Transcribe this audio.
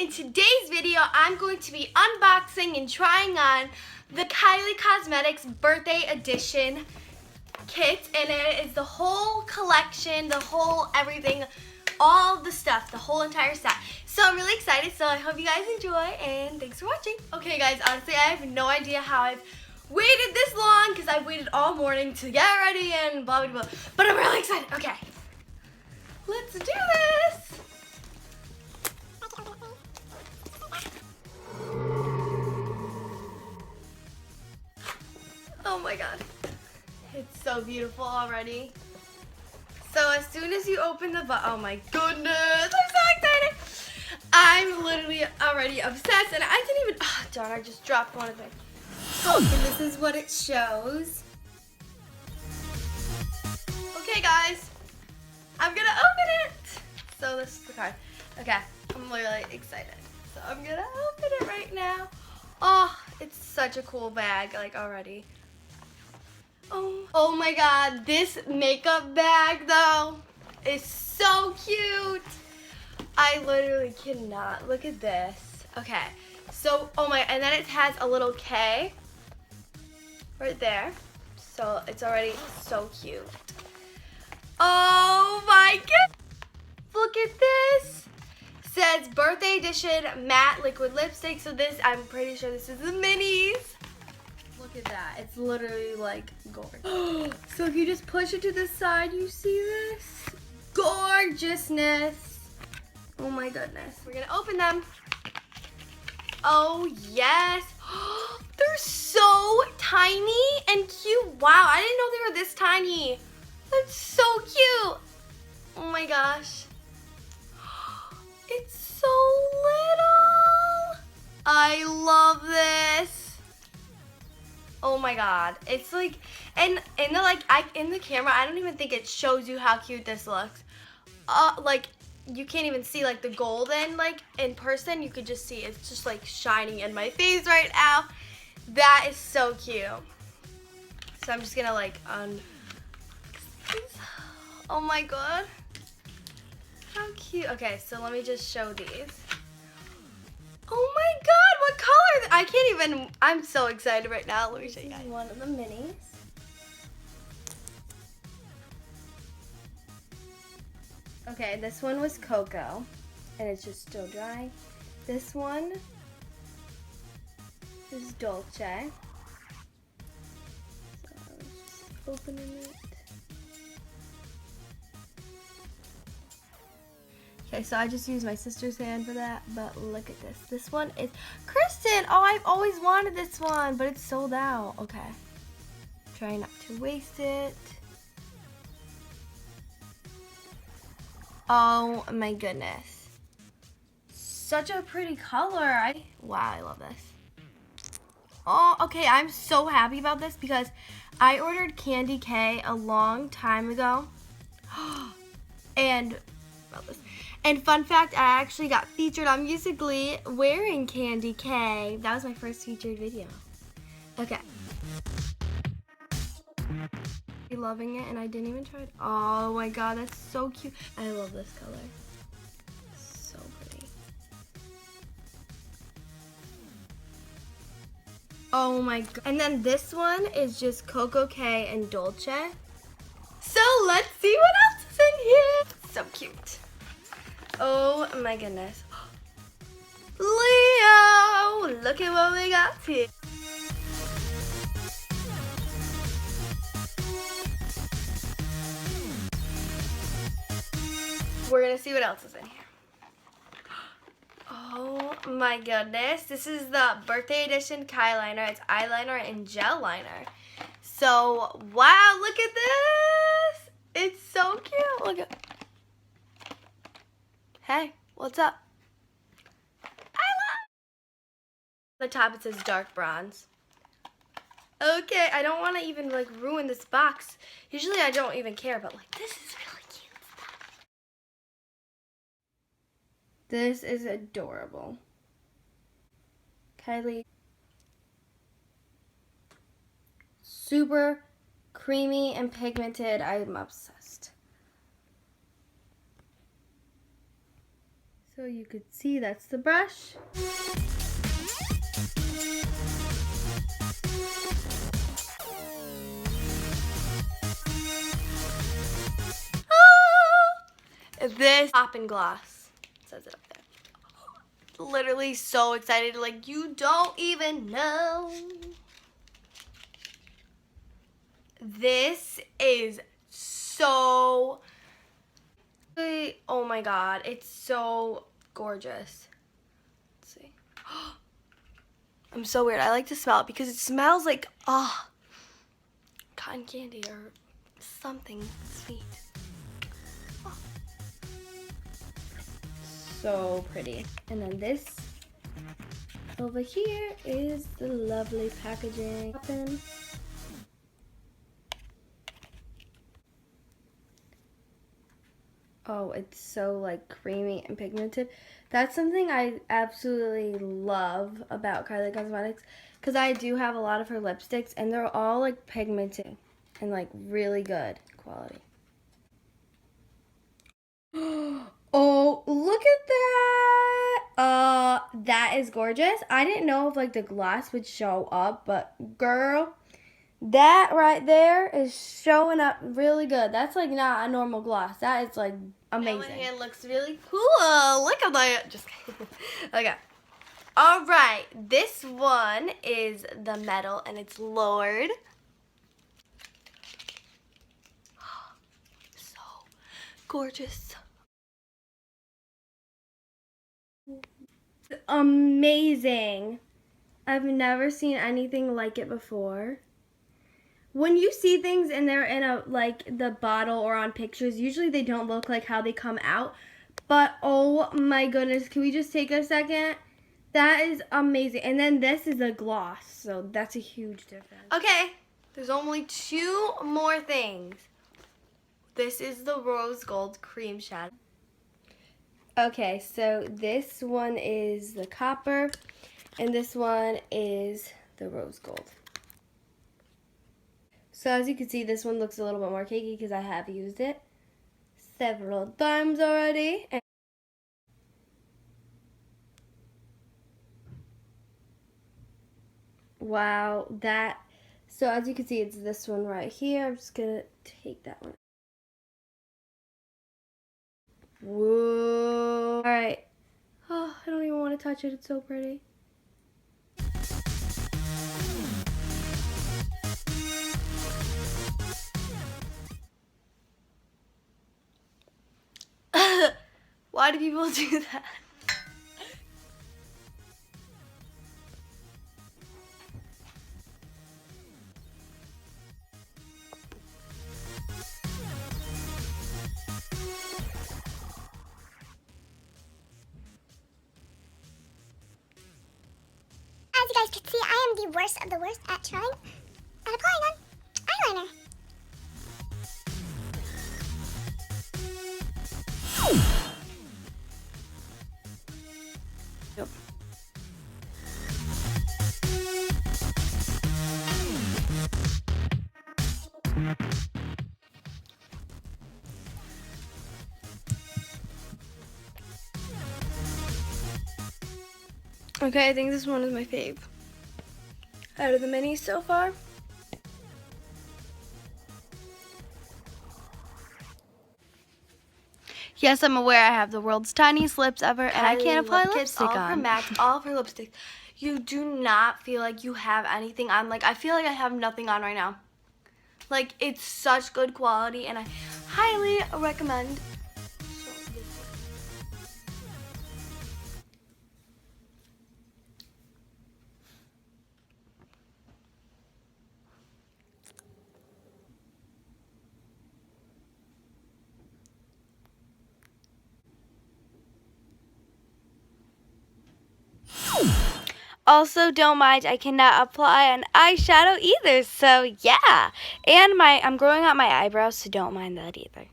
In today's video, I'm going to be unboxing and trying on the KylieCosmetics birthday edition kit, and it is the whole collection, the whole everything, all the stuff, the whole entire set. So I'm really excited, so I hope you guys enjoy, and thanks for watching. Okay guys, honestly, I have no idea how I've waited this long, because I've waited all morning to get ready and blah, blah, blah. But I'm really excited. Okay, let's do this. Oh my god, it's so beautiful already. So as soon as you open the box, oh my goodness, I'm so excited. I'm literally already obsessed, and I didn't even, oh darn, I just dropped one of them. So, and this is what it shows. Okay guys, I'm gonna open it. So this is the card. Okay, I'm really excited. So I'm gonna open it right now. Oh, it's such a cool bag, like already. Oh my god, this makeup bag though is so cute. I literally cannot. Look at this. Okay, so, oh my, and then it has a little K right there. So it's already so cute. Oh my god, look at this. It says birthday edition matte liquid lipstick. So this, I'm pretty sure this is the minis. Look at that. It's literally like gorgeous. So if you just push it to the side, you see this? Gorgeousness. Oh my goodness. We're gonna open them. Oh yes. They're so tiny and cute. Wow, I didn't know they were this tiny. That's so cute. Oh my gosh. It's so little. I love this. Oh my god, it's like, and in the camera, I don't even think it shows you how cute this looks. Like, you can't even see like the golden, like in person, you could just see it's just like shining in my face right now. That is so cute. So I'm just gonna like oh my god, how cute. Okay, so let me just show these. Oh my god, what color? I can't even, I'm so excited right now. Let me show you guys. One of the minis. Okay, this one was Cocoa, and it's just still dry. This one is Dolce. So I was just opening it. Okay, so I just used my sister's hand for that, but look at this. This one is Kristen. Oh, I've always wanted this one, but it's sold out. Okay. Trying not to waste it. Oh my goodness. Such a pretty color. Wow, I love this. Oh, okay, I'm so happy about this because I ordered Candy K a long time ago. And fun fact, I actually got featured on Musical.ly wearing Candy K. That was my first featured video. Okay. I'm loving it, and I didn't even try it. Oh my god, that's so cute. I love this color. So pretty. Oh my god. And then this one is just Coco K and Dolce. So let's see what else is in here. So cute. Oh my goodness. Leo, look at what we got here. We're gonna see what else is in here. Oh my goodness. This is the birthday edition Kyliner. It's eyeliner and gel liner. So, wow, look at this. It's so cute. Look at. Hey, what's up? I love. The top it says dark bronze. Okay, I don't want to even like ruin this box. Usually I don't even care, but like this is really cute stuff. This is adorable. Kylie. Super creamy and pigmented. I'm obsessed. So you could see that's the brush. This poppin' gloss, says it up there. Literally so excited, like you don't even know. This is so, oh my god, it's so gorgeous. Let's see. I'm so weird. I like to smell it because it smells like cotton candy or something sweet. So pretty. And then this over here is the lovely packaging. Oh, it's so like creamy and pigmented. That's something I absolutely love about KylieCosmetics, because I do have a lot of her lipsticks and they're all like pigmented and like really good quality. Oh, look at that. That is gorgeous. I didn't know if like the gloss would show up, but girl, that right there is showing up really good. That's like not a normal gloss. That is like amazing. My hand looks really cool. Look at that. Just kidding. Okay. All right. This one is the metal and it's lowered. So gorgeous. Amazing. I've never seen anything like it before. When you see things and they're in a like the bottle or on pictures, usually they don't look like how they come out. But oh my goodness, can we just take a second? That is amazing. And then this is a gloss, so that's a huge difference. Okay, there's only two more things. This is the rose gold cream shadow. Okay, so this one is the copper, and this one is the rose gold. So as you can see, this one looks a little bit more cakey because I have used it several times already. Wow, so as you can see, it's this one right here. I'm just gonna take that one. Whoa. All right. Oh, I don't even want to touch it. It's so pretty. Why do people do that? As you guys can see, I am the worst of the worst at trying and applying on eyeliner. Yep. Okay, I think this one is my fave out of the minis so far. Yes, I'm aware I have the world's tiniest lips ever, and I can't apply lipstick on. All of her mattes, all of her lipsticks. You do not feel like you have anything on. Like, I feel like I have nothing on right now. Like, it's such good quality, and I highly recommend. Also, don't mind, I cannot apply an eyeshadow either, so yeah. And I'm growing out my eyebrows, so don't mind that either.